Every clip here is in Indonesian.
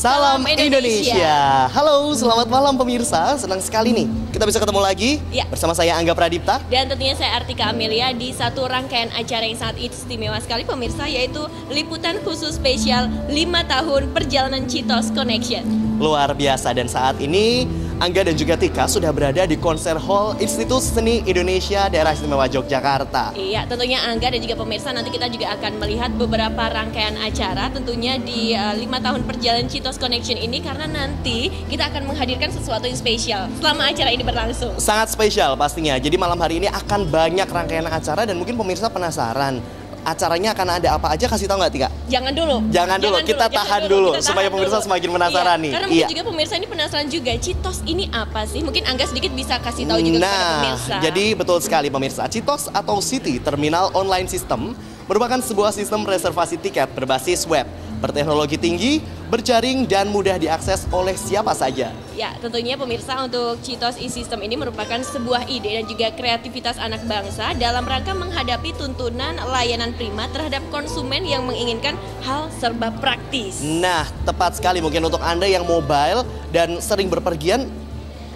Salam Indonesia. Halo, selamat malam pemirsa. Senang sekali nih kita bisa ketemu lagi bersama saya Angga Pradipta. Dan tentunya saya Artika Amelia di satu rangkaian acara yang sangat istimewa sekali pemirsa, yaitu liputan khusus spesial 5 tahun perjalanan Citos Connection. Luar biasa, dan saat ini Angga dan juga Tika sudah berada di konser hall Institut Seni Indonesia Daerah Istimewa Yogyakarta. Iya, tentunya Angga dan juga pemirsa nanti kita juga akan melihat beberapa rangkaian acara tentunya di 5 tahun perjalanan Citos Connection ini, karena nanti kita akan menghadirkan sesuatu yang spesial selama acara ini berlangsung. Sangat spesial pastinya. Jadi malam hari ini akan banyak rangkaian acara dan mungkin pemirsa penasaran acaranya akan ada apa aja, kasih tahu nggak Tika? Jangan dulu. Jangan dulu, kita tahan dulu supaya pemirsa semakin penasaran nih. Karena mungkin juga pemirsa ini penasaran juga, Citos ini apa sih? Mungkin Angga sedikit bisa kasih tahu juga kepada pemirsa. Jadi betul sekali pemirsa, Citos atau City Terminal Online System merupakan sebuah sistem reservasi tiket berbasis web, berteknologi tinggi, berjaring, dan mudah diakses oleh siapa saja. Ya, tentunya pemirsa, untuk Citos e-System ini merupakan sebuah ide dan juga kreativitas anak bangsa dalam rangka menghadapi tuntunan layanan prima terhadap konsumen yang menginginkan hal serba praktis. Nah, tepat sekali mungkin untuk Anda yang mobile dan sering berpergian,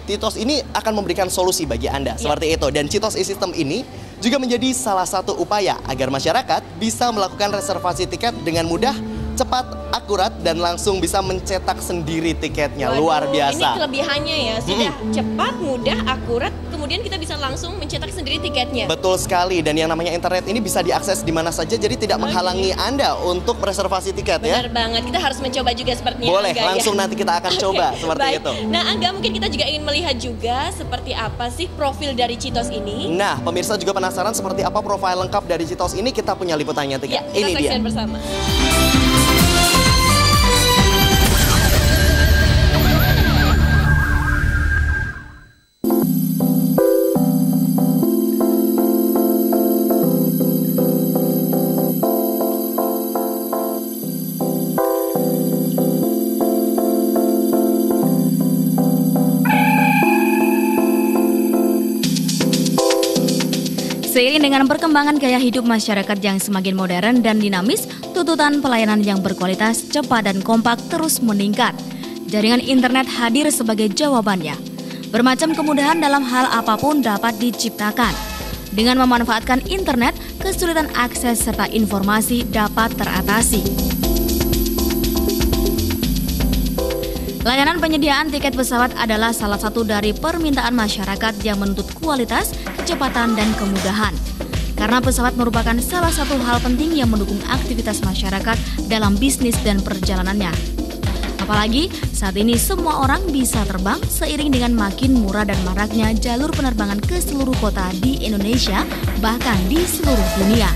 Citos ini akan memberikan solusi bagi Anda seperti itu. Dan Citos e-System ini juga menjadi salah satu upaya agar masyarakat bisa melakukan reservasi tiket dengan mudah, cepat, akurat, dan langsung bisa mencetak sendiri tiketnya. Waduh, luar biasa. Ini kelebihannya ya, sudah cepat, mudah, akurat, kemudian kita bisa langsung mencetak sendiri tiketnya. Betul sekali, dan yang namanya internet ini bisa diakses di mana saja, jadi tidak menghalangi Anda untuk reservasi tiket. Benar banget, kita harus mencoba juga sepertinya. Boleh, Angga, langsung nanti kita akan coba seperti baik. itu. Nah Angga, mungkin kita juga ingin melihat juga seperti apa sih profil dari Citos ini. Nah, pemirsa juga penasaran seperti apa profil lengkap dari Citos ini, kita punya liputannya Tika. Ya, kita ini dia. bersama. Seiring dengan perkembangan gaya hidup masyarakat yang semakin modern dan dinamis, tuntutan pelayanan yang berkualitas, cepat, dan kompak terus meningkat. Jaringan internet hadir sebagai jawabannya. Bermacam kemudahan dalam hal apapun dapat diciptakan. Dengan memanfaatkan internet, kesulitan akses serta informasi dapat teratasi. Layanan penyediaan tiket pesawat adalah salah satu dari permintaan masyarakat yang menuntut kualitas, kecepatan, dan kemudahan. Karena pesawat merupakan salah satu hal penting yang mendukung aktivitas masyarakat dalam bisnis dan perjalanannya. Apalagi saat ini semua orang bisa terbang seiring dengan makin murah dan maraknya jalur penerbangan ke seluruh kota di Indonesia, bahkan di seluruh dunia.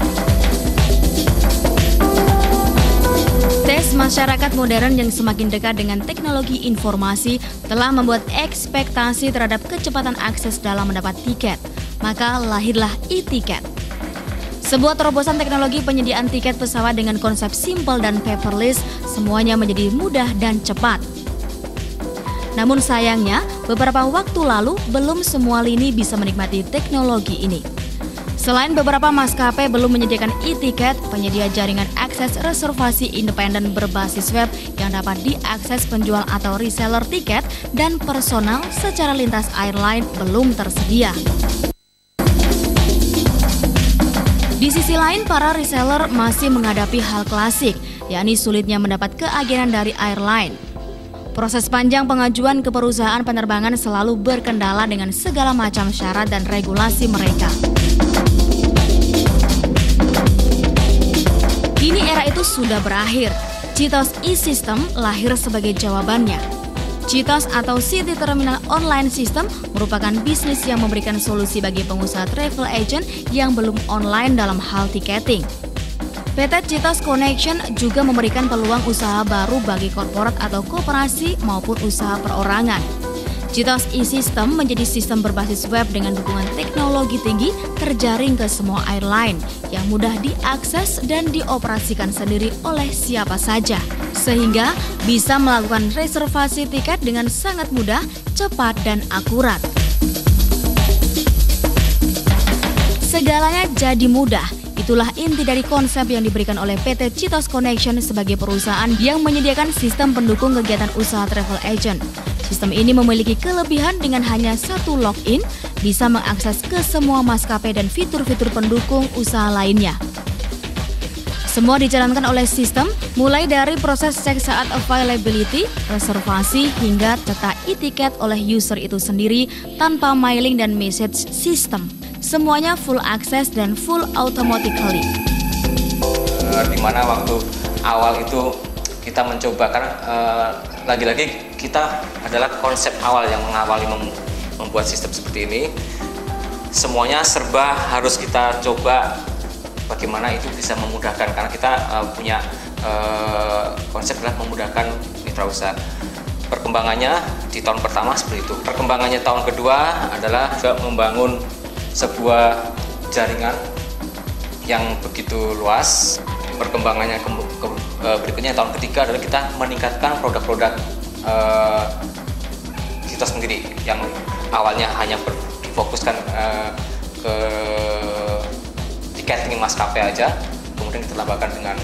Tes masyarakat modern yang semakin dekat dengan teknologi informasi telah membuat ekspektasi terhadap kecepatan akses dalam mendapat tiket. Maka lahirlah e-tiket. Sebuah terobosan teknologi penyediaan tiket pesawat dengan konsep simple dan paperless, semuanya menjadi mudah dan cepat. Namun sayangnya, beberapa waktu lalu belum semua lini bisa menikmati teknologi ini. Selain beberapa maskapai belum menyediakan e-tiket, penyedia jaringan akses reservasi independen berbasis web yang dapat diakses penjual atau reseller tiket dan personal secara lintas airline belum tersedia. Di sisi lain, para reseller masih menghadapi hal klasik, yakni sulitnya mendapat keagenan dari airline. Proses panjang pengajuan ke perusahaan penerbangan selalu berkendala dengan segala macam syarat dan regulasi mereka. Kini era itu sudah berakhir. Citos e-System lahir sebagai jawabannya. Citos atau City Terminal Online System merupakan bisnis yang memberikan solusi bagi pengusaha travel agent yang belum online dalam hal tiketing. PT Citos Connection juga memberikan peluang usaha baru bagi korporat atau koperasi maupun usaha perorangan. Citos e-System menjadi sistem berbasis web dengan dukungan teknologi tinggi terjaring ke semua airline yang mudah diakses dan dioperasikan sendiri oleh siapa saja. Sehingga bisa melakukan reservasi tiket dengan sangat mudah, cepat, dan akurat. Segalanya jadi mudah. Itulah inti dari konsep yang diberikan oleh PT Citos Connection sebagai perusahaan yang menyediakan sistem pendukung kegiatan usaha travel agent. Sistem ini memiliki kelebihan dengan hanya satu login, bisa mengakses ke semua maskapai dan fitur-fitur pendukung usaha lainnya. Semua dijalankan oleh sistem, mulai dari proses cek saat availability, reservasi, hingga cetak e-tiket oleh user itu sendiri tanpa mailing dan message system. Semuanya full access dan full automatically. Di mana waktu awal itu kita mencoba, karena lagi-lagi kita adalah konsep awal yang mengawali membuat sistem seperti ini. Semuanya serba harus kita coba bagaimana itu bisa memudahkan, karena kita punya konsep adalah memudahkan mitra usaha. Perkembangannya di tahun pertama seperti itu. Perkembangannya tahun kedua adalah juga membangun sebuah jaringan yang begitu luas. Perkembangannya berikutnya tahun ketiga adalah kita meningkatkan produk-produk Citos sendiri yang awalnya hanya difokuskan ke tiketing maskapai aja, kemudian kita tambahkan dengan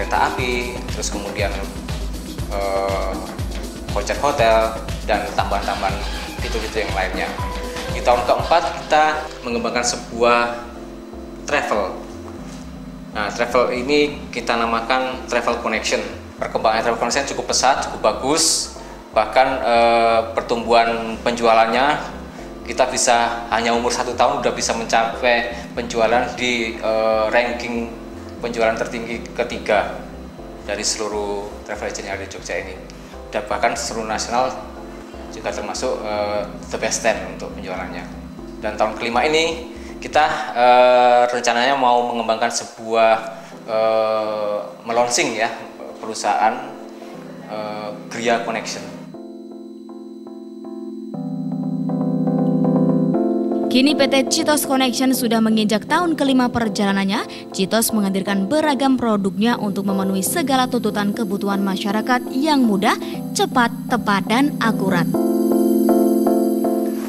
kereta api, terus kemudian voucher hotel dan tambahan-tambahan fitur-fitur yang lainnya. Di tahun keempat kita mengembangkan sebuah travel. Nah, travel ini kita namakan Travel Connection. Perkembangan Travel Connection cukup pesat, cukup bagus. Bahkan pertumbuhan penjualannya kita bisa hanya umur 1 tahun sudah bisa mencapai penjualan di ranking penjualan tertinggi ketiga dari seluruh travel agent yang ada di Jogja ini. Dan bahkan seluruh nasional juga termasuk the best 10 untuk penjualannya. Dan tahun kelima ini kita rencananya mau mengembangkan sebuah melonsing ya perusahaan Gria Connection. Kini PT Citos Connection sudah menginjak tahun kelima perjalanannya. Citos menghadirkan beragam produknya untuk memenuhi segala tuntutan kebutuhan masyarakat yang mudah, cepat, tepat, dan akurat.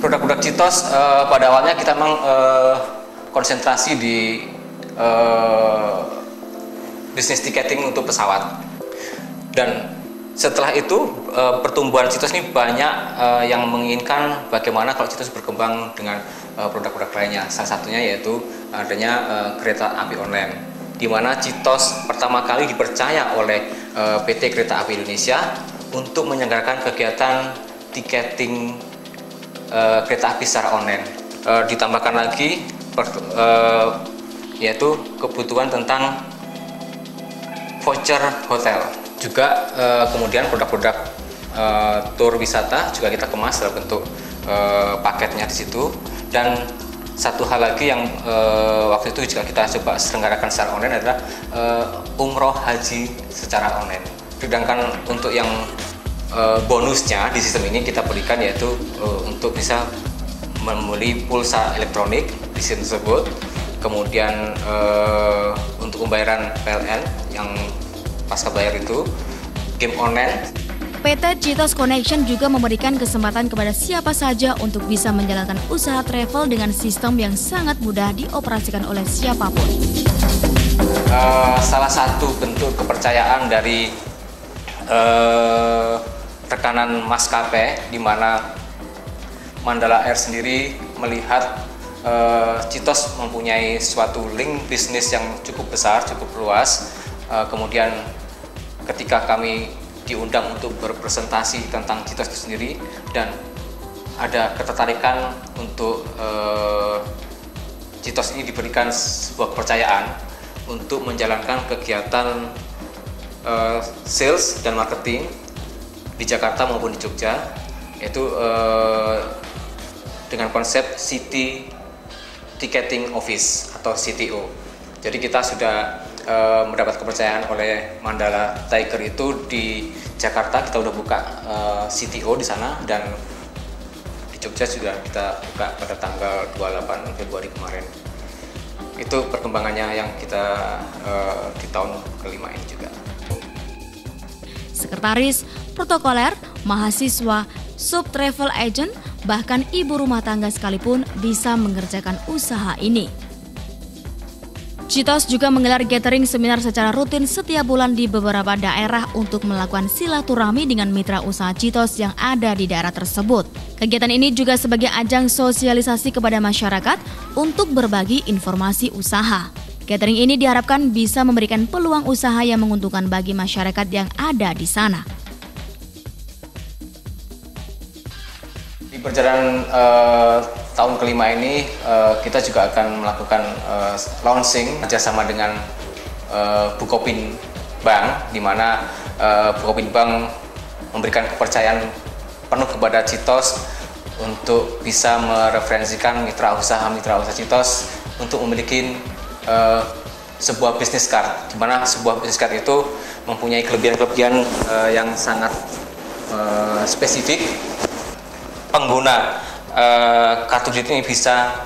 Produk-produk Citos pada awalnya kita memang konsentrasi di bisnis tiketing untuk pesawat. Dan setelah itu pertumbuhan Citos ini banyak yang menginginkan bagaimana kalau Citos berkembang dengan produk-produk lainnya. Salah satunya yaitu adanya kereta api online, di mana Citos pertama kali dipercaya oleh PT Kereta Api Indonesia untuk menyelenggarakan kegiatan tiketing kereta api secara online. Ditambahkan lagi yaitu kebutuhan tentang voucher hotel. Juga kemudian produk-produk tur wisata juga kita kemas dalam bentuk paketnya di situ. Dan satu hal lagi yang waktu itu juga kita coba selenggarakan secara online adalah umroh haji secara online. Sedangkan untuk yang bonusnya di sistem ini kita berikan yaitu untuk bisa membeli pulsa elektronik di sistem tersebut. Kemudian untuk pembayaran PLN yang pasca bayar itu, game online. PT Citos Connection juga memberikan kesempatan kepada siapa saja untuk bisa menjalankan usaha travel dengan sistem yang sangat mudah dioperasikan oleh siapapun. Salah satu bentuk kepercayaan dari rekanan maskapai, di mana Mandala Air sendiri melihat Citos mempunyai suatu link bisnis yang cukup besar, cukup luas. Kemudian ketika kami diundang untuk berpresentasi tentang Citos itu sendiri, dan ada ketertarikan untuk Citos ini diberikan sebuah kepercayaan untuk menjalankan kegiatan sales dan marketing di Jakarta maupun di Jogja, yaitu dengan konsep City Ticketing Office atau CTO. Jadi kita sudah mendapat kepercayaan oleh Mandala Tiger itu di Jakarta. Kita udah buka CTO di sana, dan di Jogja sudah kita buka pada tanggal 28 Februari kemarin. Itu perkembangannya yang kita di tahun kelima ini juga. Sekretaris, protokoler, mahasiswa, sub travel agent, bahkan ibu rumah tangga sekalipun bisa mengerjakan usaha ini. Citos juga menggelar gathering seminar secara rutin setiap bulan di beberapa daerah untuk melakukan silaturahmi dengan mitra usaha Citos yang ada di daerah tersebut. Kegiatan ini juga sebagai ajang sosialisasi kepada masyarakat untuk berbagi informasi usaha. Gathering ini diharapkan bisa memberikan peluang usaha yang menguntungkan bagi masyarakat yang ada di sana. Di perjalanan tahun kelima ini kita juga akan melakukan launching kerjasama dengan Bukopin Bank, di mana Bukopin Bank memberikan kepercayaan penuh kepada Citos untuk bisa mereferensikan mitra usaha Citos untuk memiliki sebuah business card, di mana sebuah business card itu mempunyai kelebihan-kelebihan yang sangat spesifik. Pengguna kartu kredit ini bisa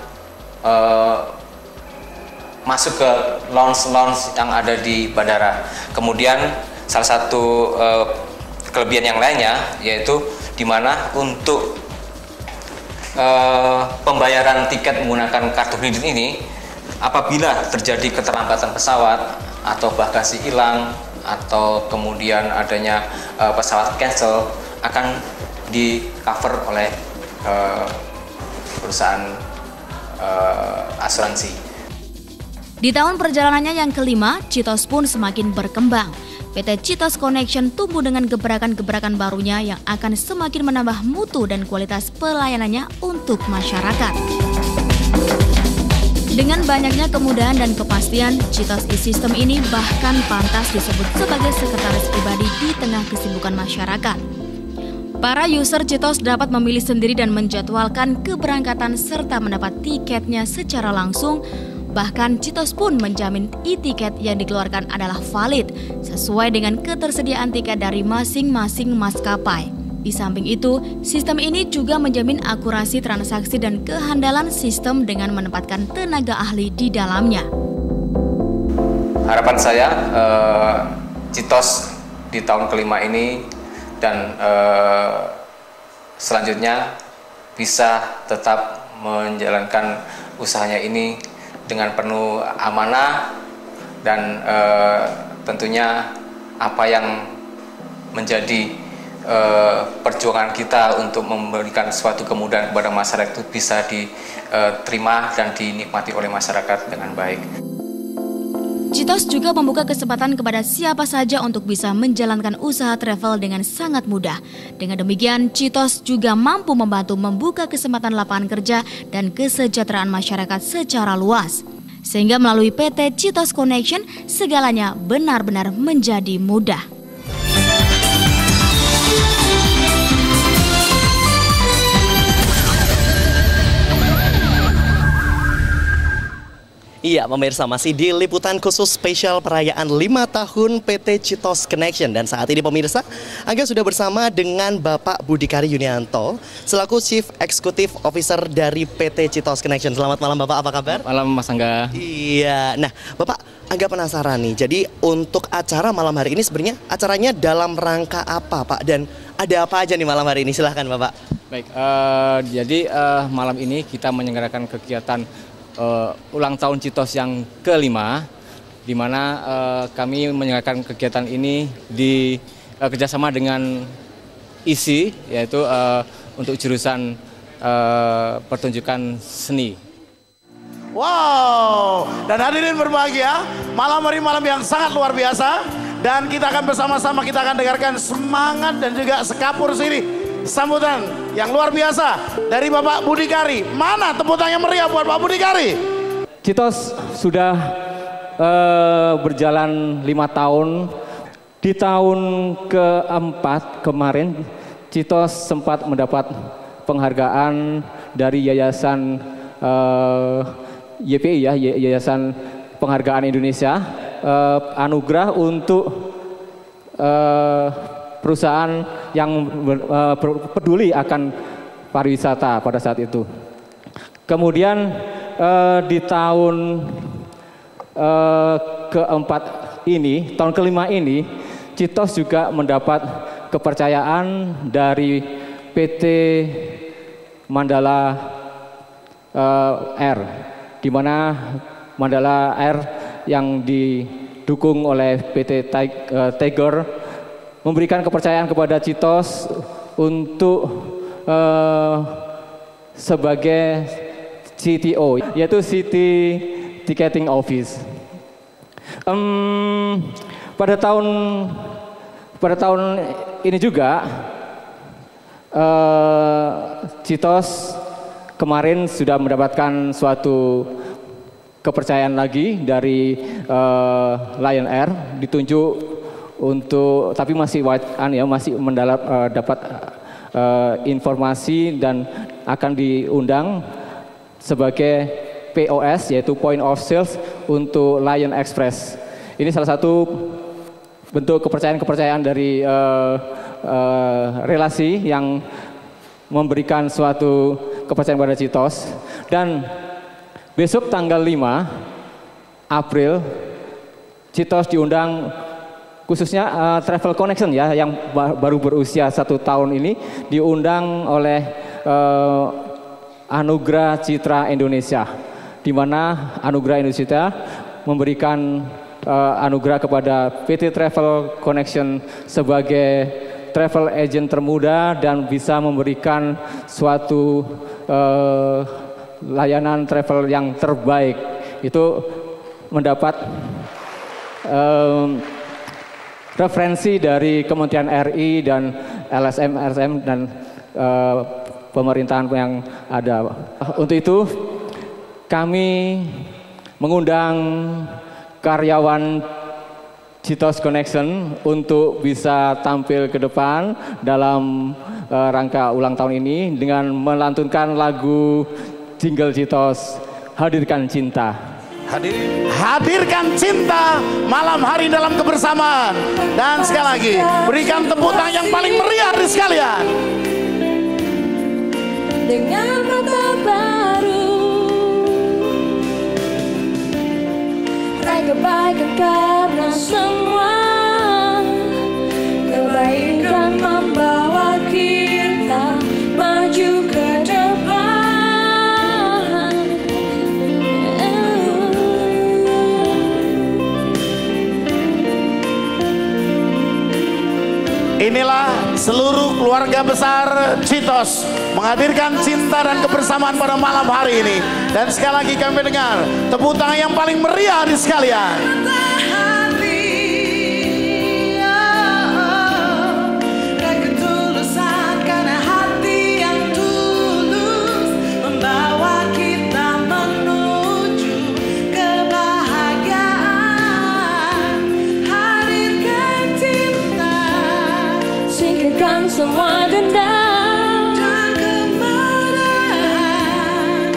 masuk ke lounge yang ada di bandara. Kemudian salah satu kelebihan yang lainnya yaitu di mana untuk pembayaran tiket menggunakan kartu kredit ini, apabila terjadi keterlambatan pesawat atau bagasi hilang atau kemudian adanya pesawat cancel, akan di cover oleh perusahaan asuransi. Di tahun perjalanannya yang kelima, Citos pun semakin berkembang. PT Citos Connection tumbuh dengan gebrakan-gebrakan barunya yang akan semakin menambah mutu dan kualitas pelayanannya untuk masyarakat. Dengan banyaknya kemudahan dan kepastian, Citos e-System ini bahkan pantas disebut sebagai sekretaris pribadi di tengah kesibukan masyarakat. Para user Citos dapat memilih sendiri dan menjadwalkan keberangkatan serta mendapat tiketnya secara langsung. Bahkan Citos pun menjamin e-tiket yang dikeluarkan adalah valid sesuai dengan ketersediaan tiket dari masing-masing maskapai. Di samping itu, sistem ini juga menjamin akurasi transaksi dan kehandalan sistem dengan menempatkan tenaga ahli di dalamnya. Harapan saya Citos di tahun kelima ini dan selanjutnya bisa tetap menjalankan usahanya ini dengan penuh amanah dan tentunya apa yang menjadi perjuangan kita untuk memberikan suatu kemudahan kepada masyarakat itu bisa diterima dan dinikmati oleh masyarakat dengan baik. Citos juga membuka kesempatan kepada siapa saja untuk bisa menjalankan usaha travel dengan sangat mudah. Dengan demikian, Citos juga mampu membantu membuka kesempatan lapangan kerja dan kesejahteraan masyarakat secara luas. Sehingga melalui PT Citos Connection, segalanya benar-benar menjadi mudah. Iya, pemirsa, masih di liputan khusus spesial perayaan 5 tahun PT Citos Connection. Dan saat ini pemirsa, Angga sudah bersama dengan Bapak Budikari Yunianto selaku Chief Executive Officer dari PT Citos Connection. Selamat malam Bapak, apa kabar? Malam Mas Angga. Iya, nah Bapak, Angga penasaran nih. Jadi untuk acara malam hari ini sebenarnya acaranya dalam rangka apa Pak? Dan ada apa aja nih malam hari ini? Silahkan Bapak. Baik, jadi malam ini kita menyelenggarakan kegiatan ulang tahun Citos yang kelima, di mana kami menyelenggarakan kegiatan ini di kerjasama dengan ISI, yaitu untuk jurusan pertunjukan seni. Wow, dan hadirin berbahagia, malam hari malam yang sangat luar biasa, dan kita akan bersama-sama kita akan dengarkan semangat dan juga sekapur sini sambutan yang luar biasa dari Bapak Budikari. Mana tepuk tangan yang meriah buat Pak Budikari? Citos sudah berjalan 5 tahun. Di tahun keempat kemarin, Citos sempat mendapat penghargaan dari Yayasan YPI, ya, Yayasan Penghargaan Indonesia, anugerah untuk perusahaan yang peduli akan pariwisata pada saat itu. Kemudian di tahun keempat ini, tahun kelima ini, Citos juga mendapat kepercayaan dari PT Mandala Air, di mana Mandala Air yang didukung oleh PT Tiger memberikan kepercayaan kepada Citos untuk sebagai CTO, yaitu City Ticketing Office. Pada tahun ini juga Citos kemarin sudah mendapatkan suatu kepercayaan lagi dari Lion Air, ditunjuk untuk, tapi masih masih dapat informasi dan akan diundang sebagai POS, yaitu Point of Sales untuk Lion Express. Ini salah satu bentuk kepercayaan dari relasi yang memberikan suatu kepercayaan pada Citos. Dan besok tanggal 5 April Citos diundang, khususnya Travel Connection ya, yang baru berusia 1 tahun ini, diundang oleh Anugerah Citra Indonesia, di mana Anugerah Indonesia memberikan anugerah kepada PT Travel Connection sebagai travel agent termuda dan bisa memberikan suatu layanan travel yang terbaik. Itu mendapat referensi dari Kementerian RI dan LSM dan pemerintahan yang ada. Untuk itu kami mengundang karyawan Citos Connection untuk bisa tampil ke depan dalam rangka ulang tahun ini dengan melantunkan lagu jingle Citos, Hadirkan Cinta. Hadirkan cinta malam hari dalam kebersamaan. Dan sekali lagi berikan tepuk tangan yang paling meriah di sekalian. Dengan mata baru, raih kebaikan karena semua kebaikan membawa kita maju ke depan. Inilah seluruh keluarga besar Citos menghadirkan cinta dan kebersamaan pada malam hari ini. Dan sekali lagi kami dengar tepuk tangan yang paling meriah di sekalian. Semua dendam dan kemarahan,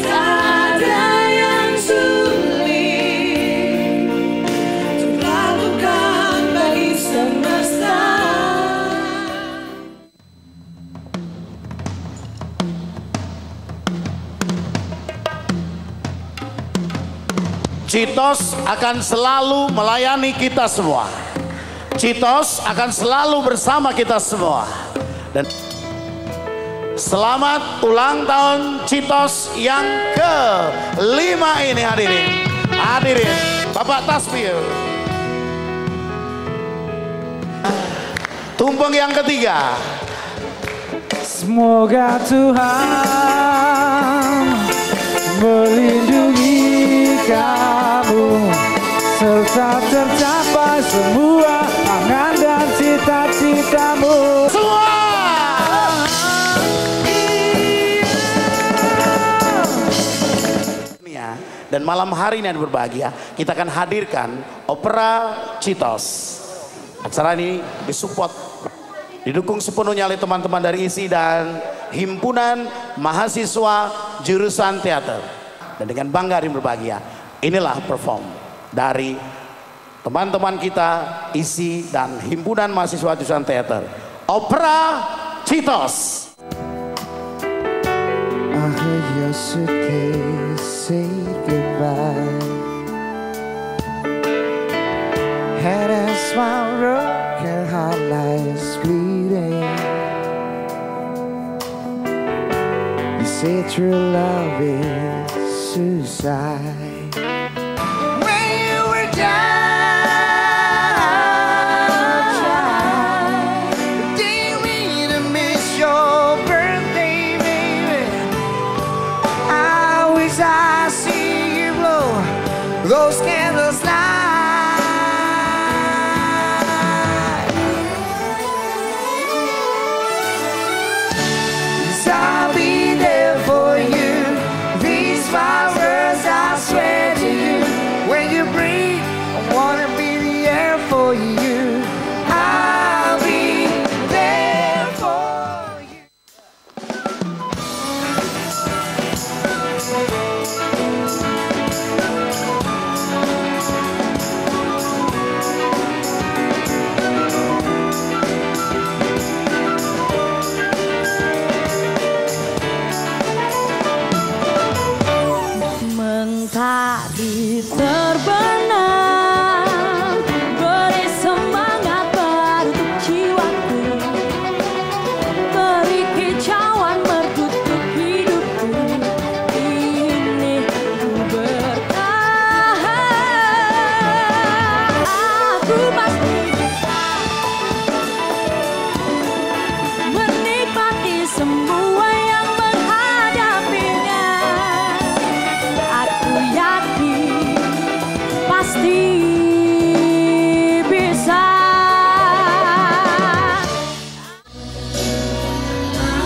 tak ada yang sulit untuk lakukan bagi semesta. Citos akan selalu melayani kita semua. Citos akan selalu bersama kita semua. Dan selamat ulang tahun Citos yang ke-5 ini hadirin Bapak Tasbih. Tumpeng yang ketiga. Semoga Tuhan melindungi kamu serta tercapai semua angan dan cita-citamu. Semua. Dan malam hari ini yang berbahagia, kita akan hadirkan Opera Citos. Acara ini disupport, didukung sepenuhnya oleh teman-teman dari ISI dan Himpunan Mahasiswa Jurusan Teater. Dan dengan bangga hari ini berbahagia, inilah perform dari teman-teman kita ISI dan Himpunan Mahasiswa Jurusan Teater, Opera Citos. I heard your suitcase say goodbye. Head and smile broken, heart lies bleeding. You say true love is suicide. When you were down, didn't mean to miss your birthday, baby. I wish I see you blow those candles light. I'll be there for you. These flowers I swear to you. When you breathe, I wanna be the air for you. I'll be there for you. Mentari terbenam, beri semangat baru untuk jiwaku, beri kicauan bertutup hidupku. Ini ku bertahan. Aku pasti bisa menikmati semua yang menghadapinya. Aku yakin pasti bisa.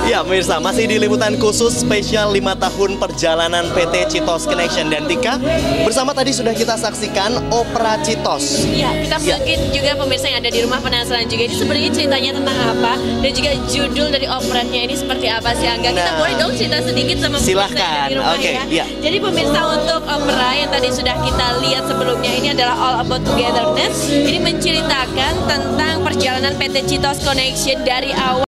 Ya pemirsa, masih di liputan khusus spesial 5 tahun perjalanan PT Citos Connection. Dan Tika, bersama tadi sudah kita saksikan Opera Citos. Ya, kita mungkin juga pemirsa yang ada di rumah penasaran juga ini sebenarnya ceritanya tentang apa dan juga judul dari operetnya ini seperti apa sih Angga? Kita Nah, boleh dong cerita sedikit sama pemirsa yang ada silahkan. di rumah Oke, ya. iya. Jadi pemirsa, untuk opera yang tadi sudah kita lihat sebelumnya ini adalah All About Togetherness. Ini menceritakan tentang perjalanan PT Citos Connection dari awal